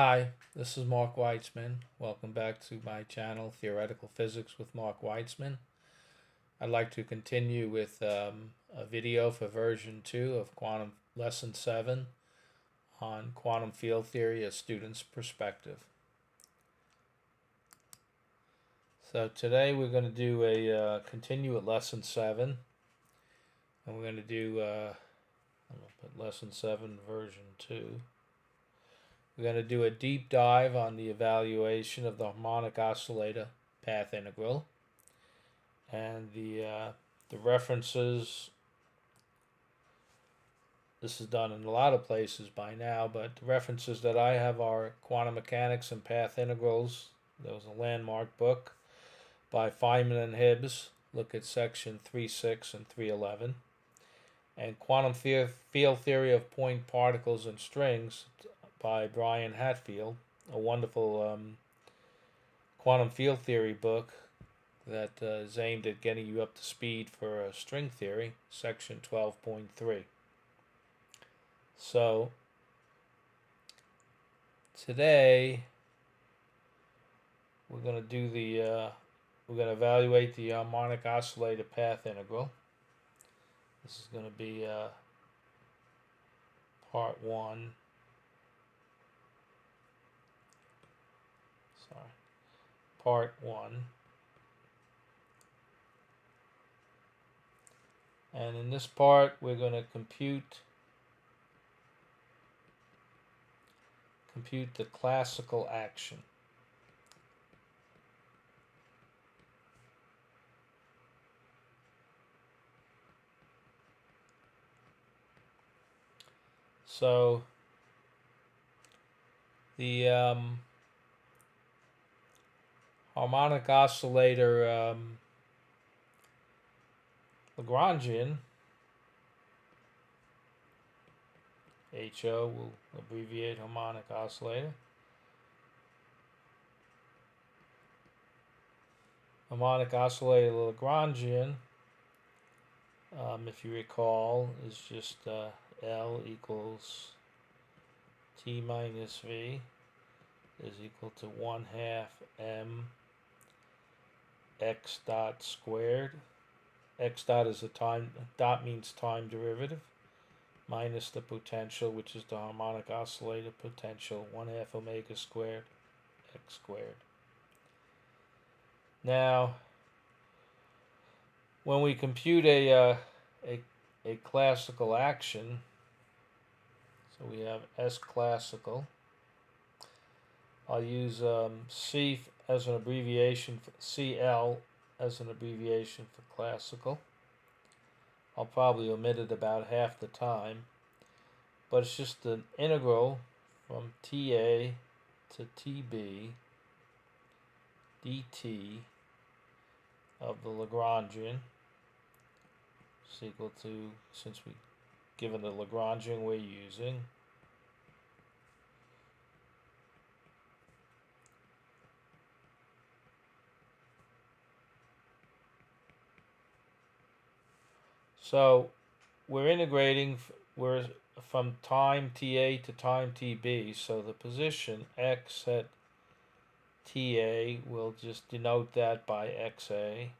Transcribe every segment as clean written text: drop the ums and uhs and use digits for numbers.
Hi, this is Mark Weitzman. Welcome back to my channel, Theoretical Physics with Mark Weitzman. I'd like to continue with a video for version 2 of Quantum Lesson 7 on quantum field theory, a student's perspective. So today we're going to do continue with Lesson 7, and we're going to do, I'm going to put Lesson 7 version 2. We're going to do a deep dive on the evaluation of the harmonic oscillator path integral, and the references. This is done in a lot of places by now, but the references that I have are Quantum Mechanics and Path Integrals. There was a landmark book by Feynman and Hibbs. Look at section 3.6 and 3.11. And Quantum Field Theory of Point Particles and Strings by Brian Hatfield, a wonderful quantum field theory book that is aimed at getting you up to speed for string theory, section 12.3. So today we're going to do we're going to evaluate the harmonic oscillator path integral. This is going to be part 1. Part 1. And in this part we're going to compute the classical action. So the harmonic oscillator Lagrangian, HO will abbreviate harmonic oscillator. Harmonic oscillator Lagrangian, if you recall, is just L equals T minus V is equal to 1/2 M x dot squared. X dot is a time, dot means time derivative, minus the potential, which is the harmonic oscillator potential, 1/2 omega squared x squared. Now, when we compute a classical action, so we have S classical. I'll use C as an abbreviation, for CL as an abbreviation for classical. I'll probably omit it about half the time, but it's just an integral from TA to TB dt of the Lagrangian is equal to, since we given the Lagrangian we're using, so we're integrating, we're from time TA to time TB, so the position x at TA will just denote that by XA,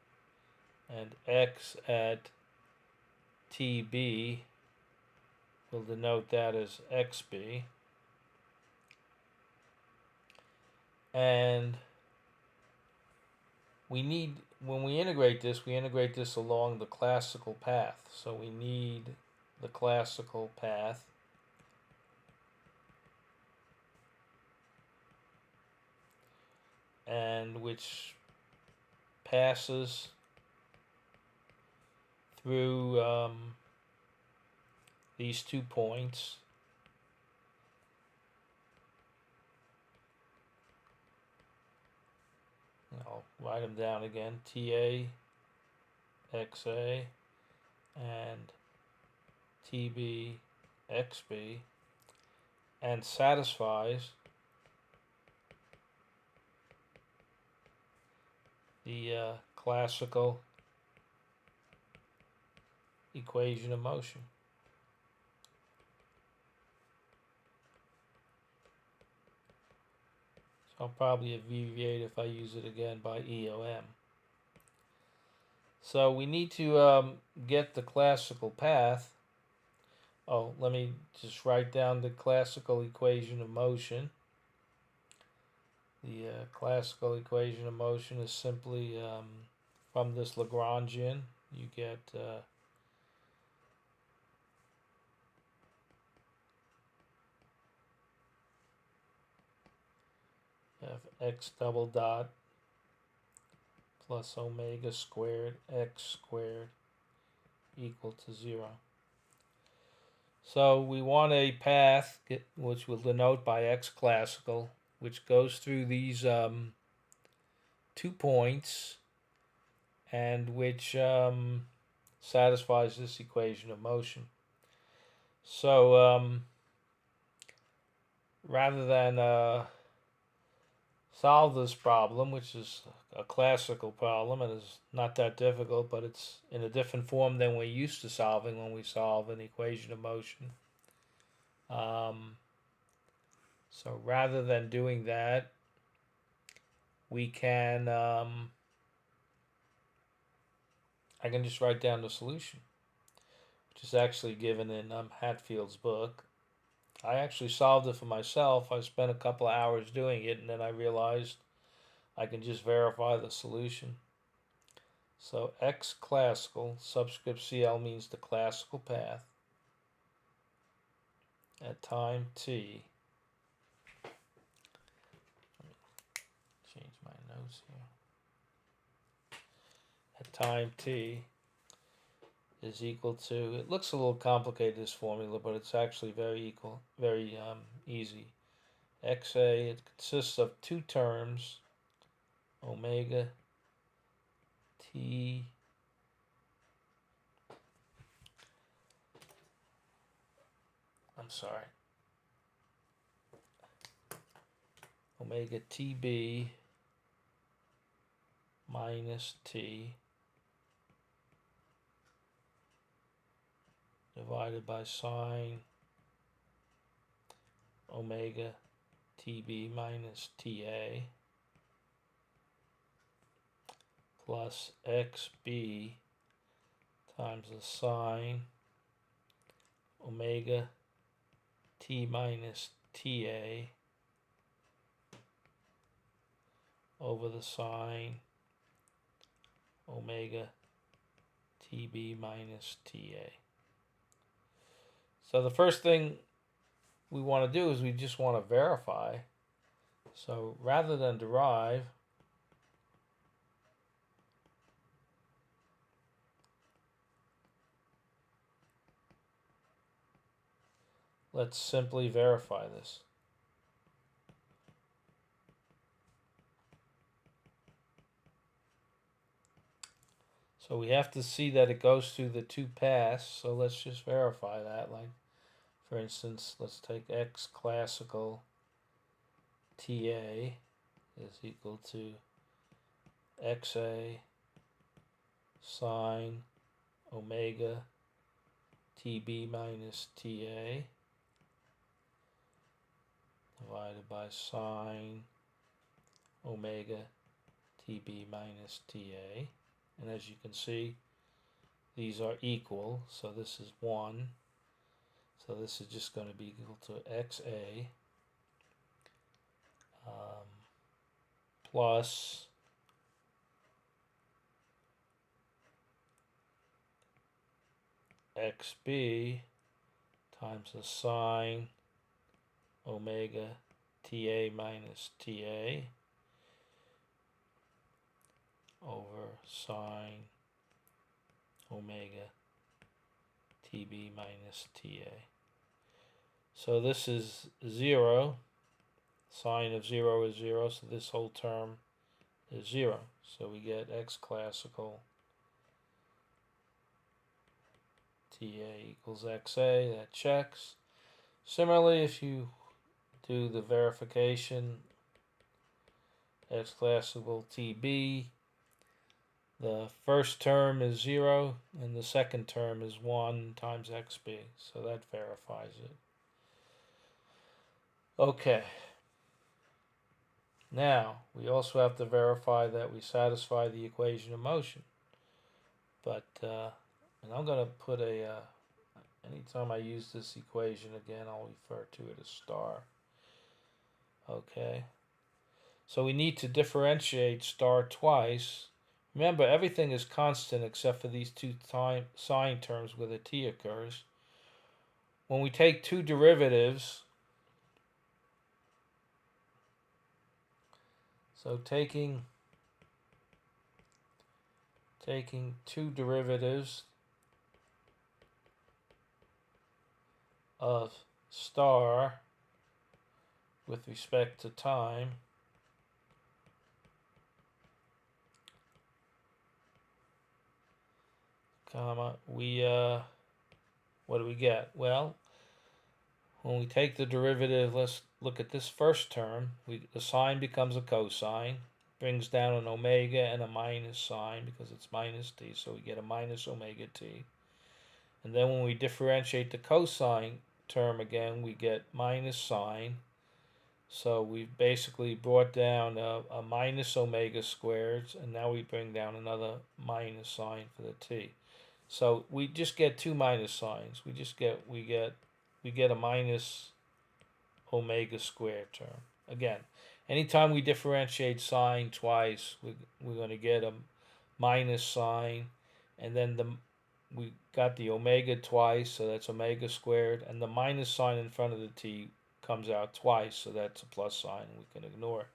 and x at TB will denote that as XB. And we need, when we integrate this along the classical path. So we need the classical path. And which passes through these 2 points. I'll write them down again, TA, XA, and TB, XB, and satisfies the classical equation of motion. I'll probably abbreviate if I use it again by EOM. So we need to get the classical path. Oh, let me just write down the classical equation of motion. The classical equation of motion is simply from this Lagrangian, you get x double dot plus omega squared x squared equal to 0. So we want a path which we'll denote by x classical, which goes through these 2 points and which satisfies this equation of motion. So rather than solve this problem, which is a classical problem and is not that difficult, but it's in a different form than we're used to solving when we solve an equation of motion. So rather than doing that, we can I can just write down the solution, which is actually given in Hatfield's book. I actually solved it for myself. I spent a couple of hours doing it, and then I realized I can just verify the solution. So x classical, subscript CL means the classical path at time t. Let me change my notes here. At time t is equal to, it looks a little complicated, this formula, but it's actually very easy. XA, it consists of 2 terms, omega t omega TB minus T divided by sine omega TB minus TA plus XB times the sine omega T minus TA over the sine omega TB minus TA. So the first thing we want to do is we just want to verify. So rather than derive, let's simply verify this. So we have to see that it goes through the 2 paths, so let's just verify that. Like, for instance, let's take x classical TA is equal to XA sine omega TB minus TA divided by sine omega TB minus TA. And as you can see, these are equal, so this is 1. So this is just going to be equal to XA plus XB times the sine omega TA minus TA over sine omega TB minus TA. So this is 0. Sine of 0 is 0, so this whole term is 0. So we get x classical TA equals XA. That checks. Similarly, if you do the verification, x classical TB, the first term is 0 and the second term is 1 times XB. So that verifies it. Okay. Now, we also have to verify that we satisfy the equation of motion. But, and I'm going to put anytime I use this equation again, I'll refer to it as star. Okay. So we need to differentiate star twice. Remember, everything is constant except for these two sine terms where the t occurs. When we take two derivatives, so taking two derivatives of star with respect to time, comma, we what do we get? Well, when we take the derivative, let's look at this first term. The sine becomes a cosine, brings down an omega and a minus sign because it's minus t, so we get a minus omega t. And then when we differentiate the cosine term again, we get minus sine. So we've basically brought down a minus omega squared, and now we bring down another minus sign for the t. So we just get two minus signs. We get a minus omega squared term. Again, anytime we differentiate sine twice, we're going to get a minus sign, and then we got the omega twice, so that's omega squared, and the minus sign in front of the t comes out twice, so that's a plus sign we can ignore.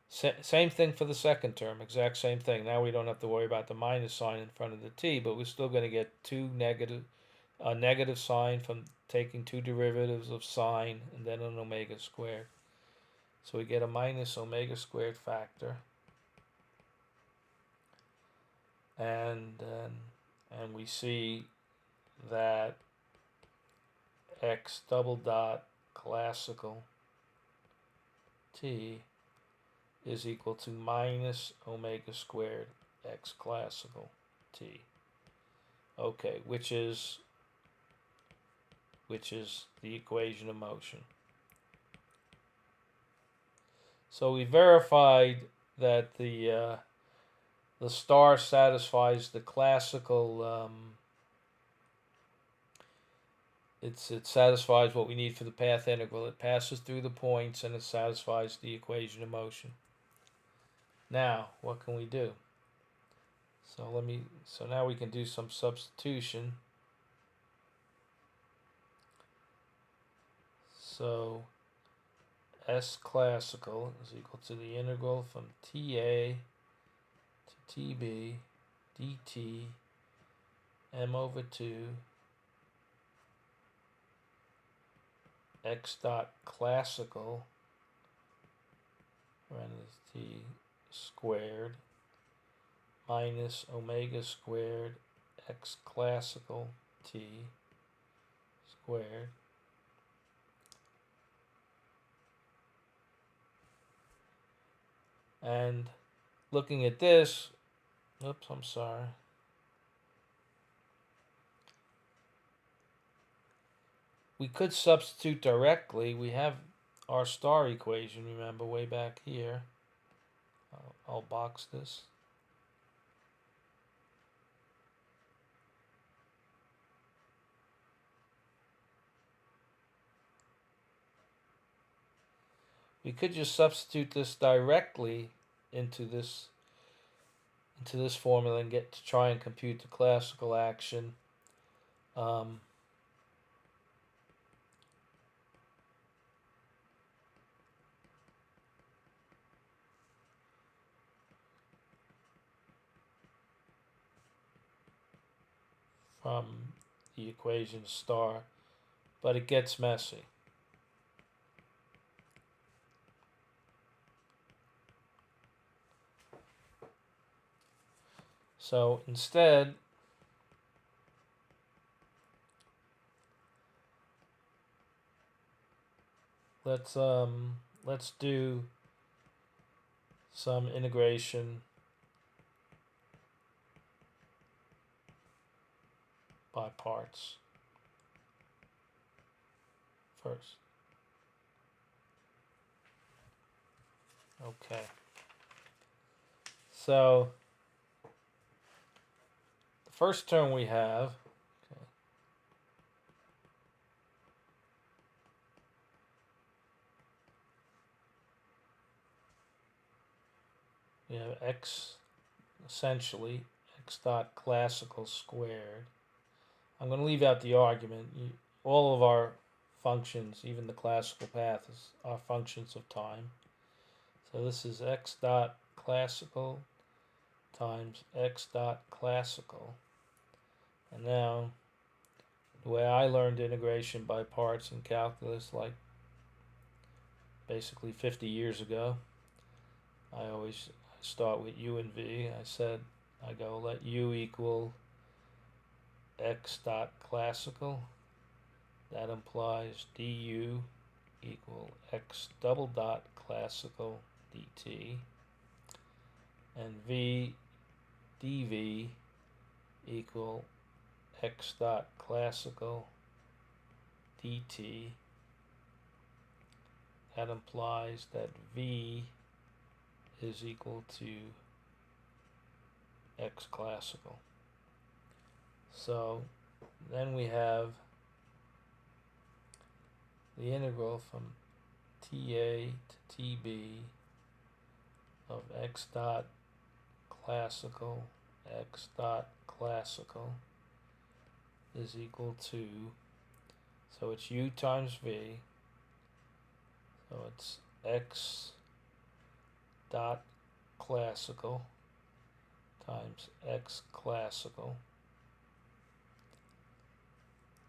Same thing for the second term, exact same thing. Now we don't have to worry about the minus sign in front of the t, but we're still going to get a negative sign from taking two derivatives of sine and then an omega squared. So we get a minus omega squared factor, and we see that x double dot classical t is equal to minus omega squared x classical t. Okay, which is the equation of motion. So we verified that the star satisfies the classical. It satisfies what we need for the path integral. It passes through the points and it satisfies the equation of motion. Now, what can we do? So now we can do some substitution. So S classical is equal to the integral from TA to TB dt m over 2 x dot classical t squared minus omega squared x classical t squared and looking at this, oops, I'm sorry. We could substitute directly. We have our star equation, remember, way back here. I'll box this. We could just substitute this directly into this formula and get to try and compute the classical action. From the equation star, but it gets messy. So instead, let's do some integration by parts first. Okay. So the first term we have, okay, we have x, essentially x dot classical squared. I'm going to leave out the argument. All of our functions, even the classical path, are functions of time. So this is x dot classical times x dot classical. And now, the way I learned integration by parts in calculus, like basically 50 years ago, I always start with u and v. I go let u equal x dot classical. That implies du equal x double dot classical dt, and v dv equal x dot classical dt. That implies that v is equal to x classical. So then we have the integral from ta to tb of x dot classical is equal to, so it's u times v, so it's x dot classical times x classical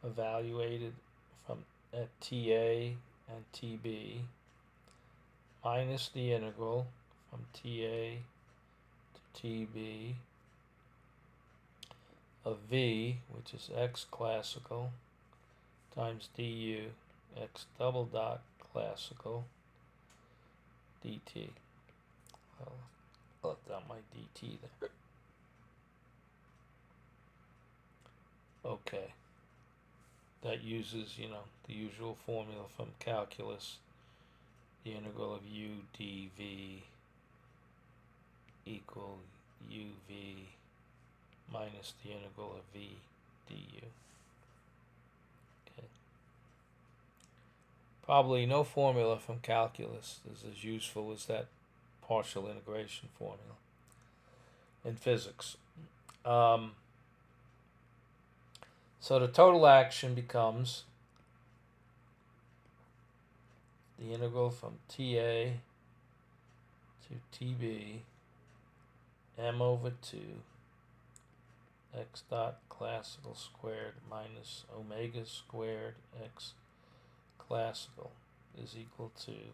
evaluated from at TA and TB minus the integral from TA to TB of V, which is x classical, times du x double dot classical dt. I'll let down my dt there. Okay. That uses, the usual formula from calculus. The integral of u dv equal uv minus the integral of v du. Okay. Probably no formula from calculus is as useful as that partial integration formula in physics. So the total action becomes the integral from TA to TB m over 2 x dot classical squared minus omega squared x classical is equal to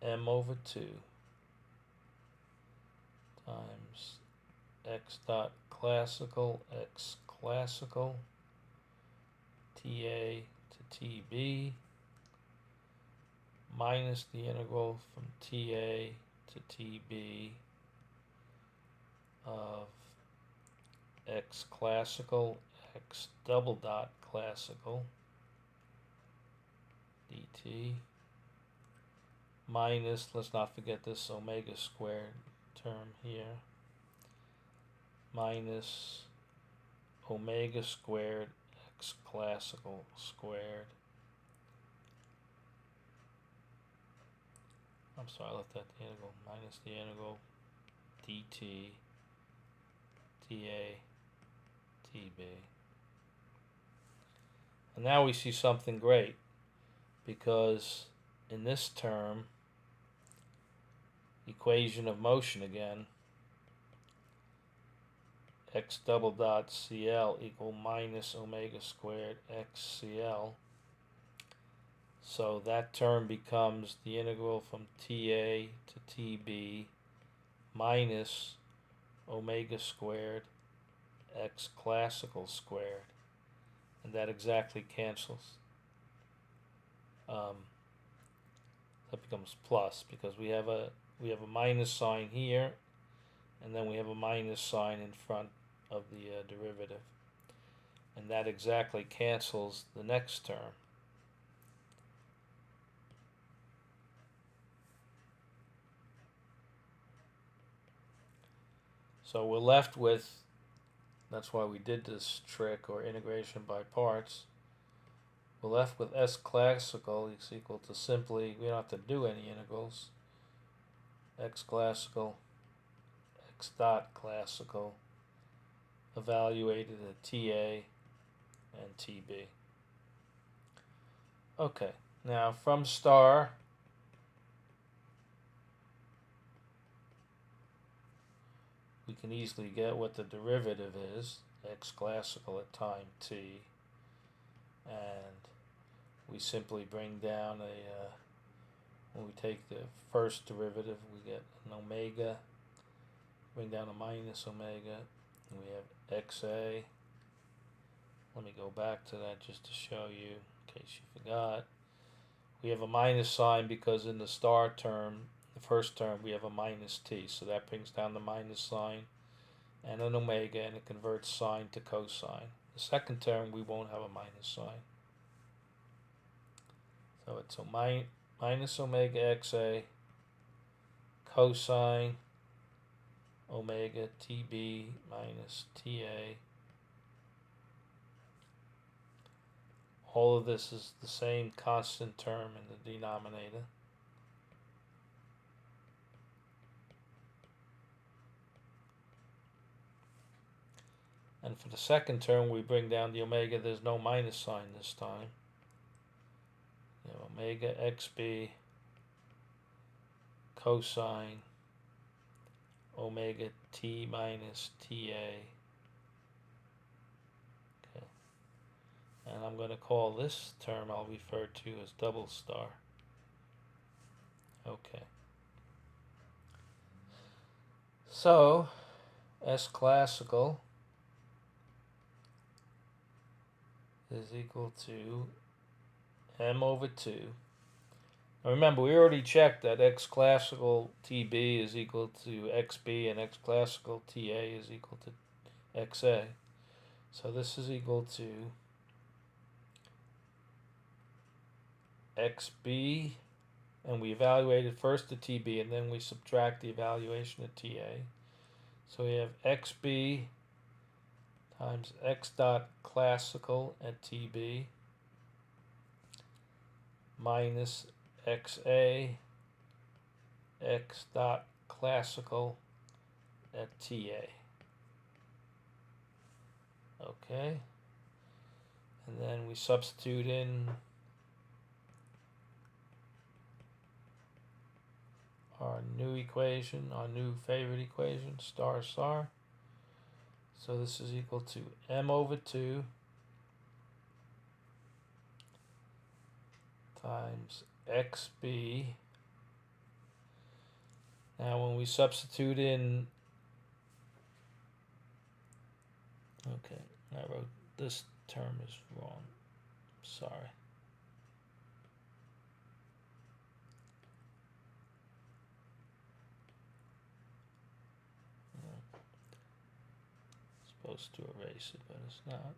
m over 2 times x dot classical x classical TA to TB minus the integral from TA to TB of x classical x double dot classical dt minus, let's not forget this omega squared term here, minus omega squared x classical squared. I'm sorry, I left that the integral, minus the integral dt TA TB. And now we see something great, because in this term, equation of motion again, x double dot CL equal minus omega squared x CL. So that term becomes the integral from TA to TB minus omega squared x classical squared, and that exactly cancels. That becomes plus, because we have a minus sign here, and then we have a minus sign in front of the derivative, and that exactly cancels the next term. So we're left with, that's why we did this trick or integration by parts. We're left with S classical is equal to simply, we don't have to do any integrals, X classical, X dot classical, evaluated at TA and TB. Okay, now from star, we can easily get what the derivative is, X classical at time t, and we simply bring down when we take the first derivative, we get an omega, bring down a minus omega, and we have XA. Let me go back to that just to show you, in case you forgot. We have a minus sign because in the star term, the first term, we have a minus t, so that brings down the minus sign and an omega, and it converts sine to cosine. The second term, we won't have a minus sign. So it's a minus omega xa cosine omega tb minus ta. All of this is the same constant term in the denominator. And for the second term, we bring down the omega. There's no minus sign this time. You know, omega xb cosine omega t minus ta. Okay. And I'm going to call this term I'll refer to as double star. Okay. So, S classical is equal to m over 2. Now remember, we already checked that x classical TB is equal to XB and x classical TA is equal to XA. So this is equal to XB, and we evaluated first the TB and then we subtract the evaluation of TA. So we have XB times X dot classical at TB minus XA X dot classical at TA. Okay. And then we substitute in our new equation, our new favorite equation, star star. So this is equal to m over 2 times xb. Now when we substitute in, okay, I wrote this term is wrong, sorry. Supposed to erase it, but it's not.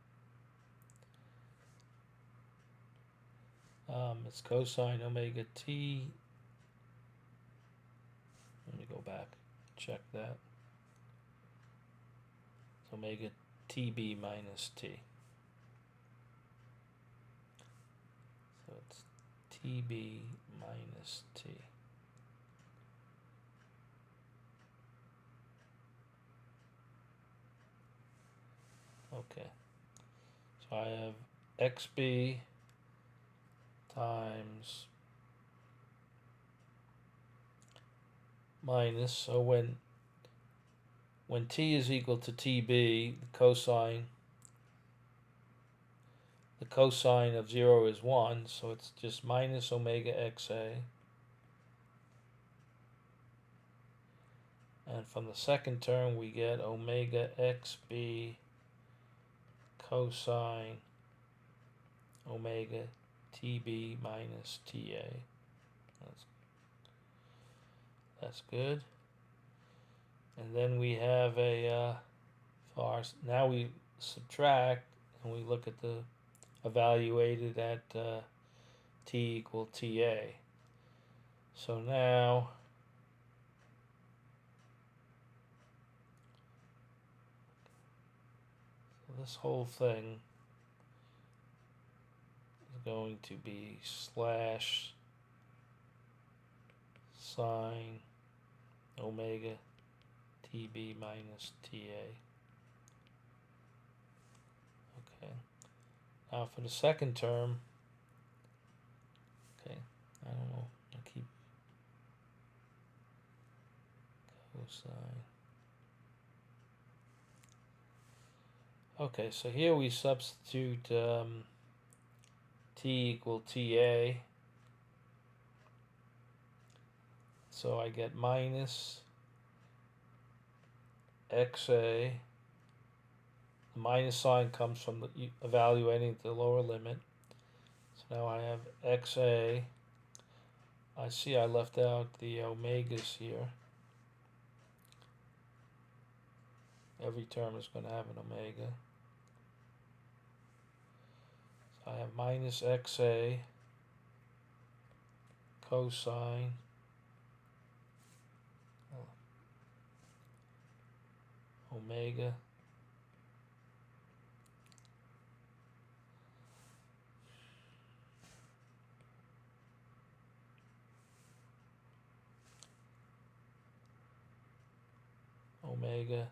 It's cosine omega t. Let me go back, check that. It's omega tb minus t. So it's tb minus t. Okay, so I have xb times minus, so when t is equal to tb, the cosine of 0 is 1, so it's just minus omega xa. And from the second term, we get omega xb cosine omega tb minus ta. That's good. And then we have now we subtract and we look at the evaluated at t equal ta. So now this whole thing is going to be slash sine omega TB minus TA. Okay. Now for the second term, okay, I don't know, I keep cosine. Okay, so here we substitute T equal TA. So I get minus XA. The minus sign comes from evaluating the lower limit. So now I have XA. I see I left out the omegas here. Every term is going to have an omega. So I have minus XA cosine omega omega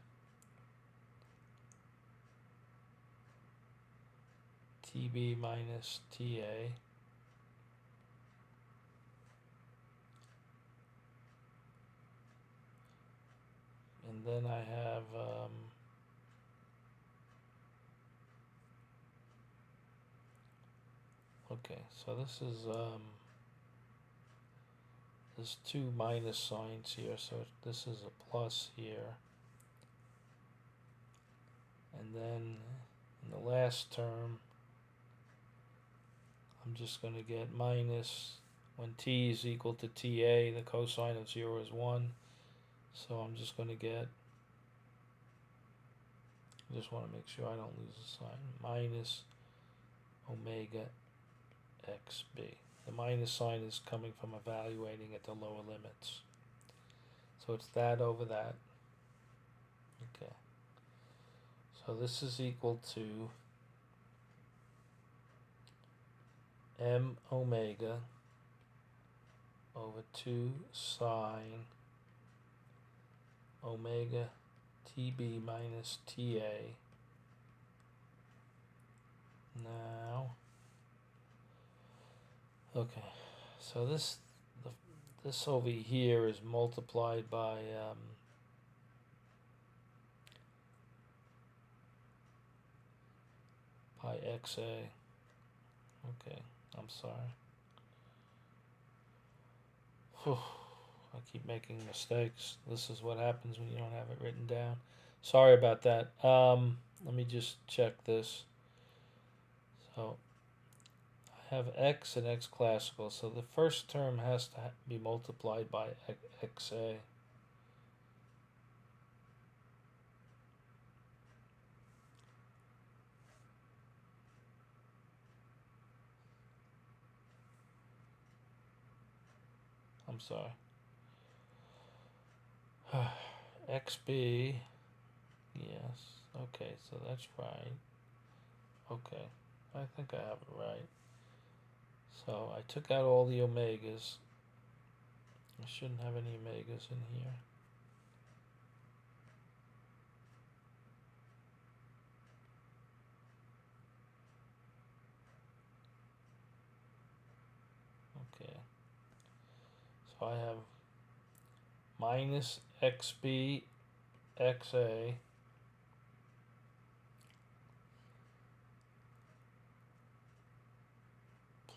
TB minus TA. And then I have okay, so this is there's two minus signs here, so this is a plus here. And then in the last term, I'm just going to get minus, when t is equal to TA, the cosine of 0 is 1. So I'm just going to get, I just want to make sure I don't lose the sign, minus omega xb. The minus sign is coming from evaluating at the lower limits. So it's that over that. Okay. So this is equal to m omega over 2 sine omega TB minus TA. Now, okay, so this over here is multiplied by XA. Okay, I'm sorry. Whew, I keep making mistakes. This is what happens when you don't have it written down. Sorry about that. Let me just check this. So I have x and x classical. So the first term has to be multiplied by XA. I'm sorry. XB, yes, okay, so that's right. Okay, I think I have it right. So I took out all the omegas. I shouldn't have any omegas in here. Okay, so I have minus XB XA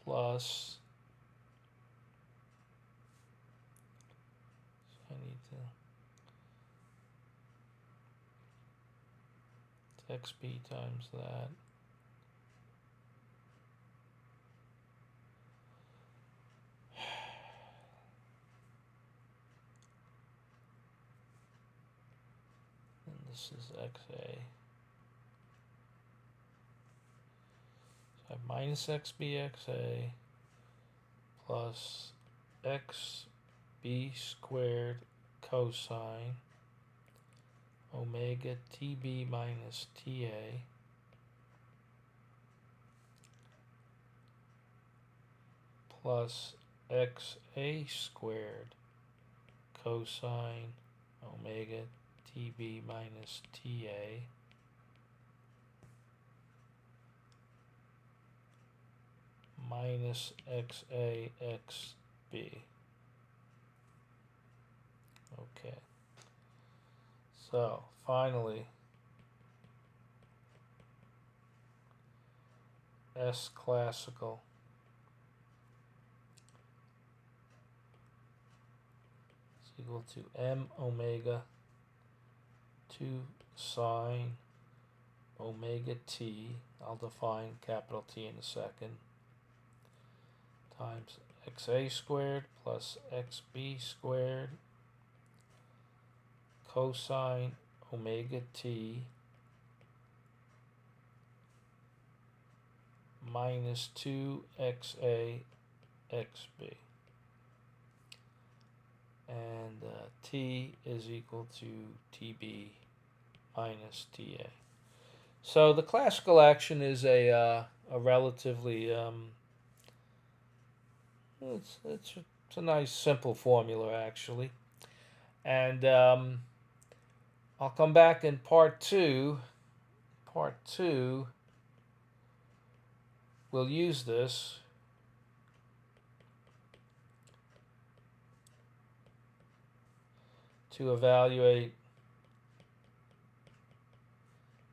plus, so I need to, it's XB times that. And this is XA. So I have minus XBXA plus XB squared cosine omega TB minus TA plus xa squared cosine omega tb minus ta minus xa xb. Okay. So finally, S classical is equal to m omega 2 sine omega t, I'll define capital T in a second, times xa squared plus xb squared cosine omega t minus 2xa xb. And t is equal to tb minus ta. So the classical action is a relatively it's a nice simple formula actually, and I'll come back in part two. Part two, we'll use this to evaluate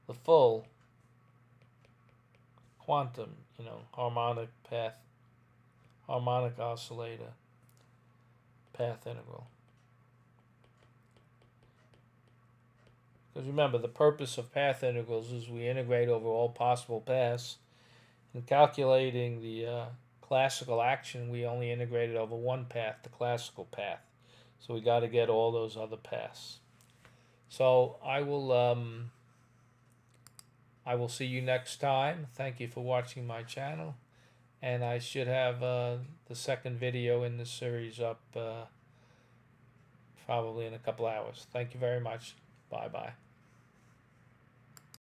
the full quantum, harmonic oscillator path integral. Because remember, the purpose of path integrals is we integrate over all possible paths. In calculating the classical action, we only integrated over one path, the classical path. So we got to get all those other paths. So I will see you next time. Thank you for watching my channel. And I should have the second video in this series up probably in a couple hours. Thank you very much. Bye-bye.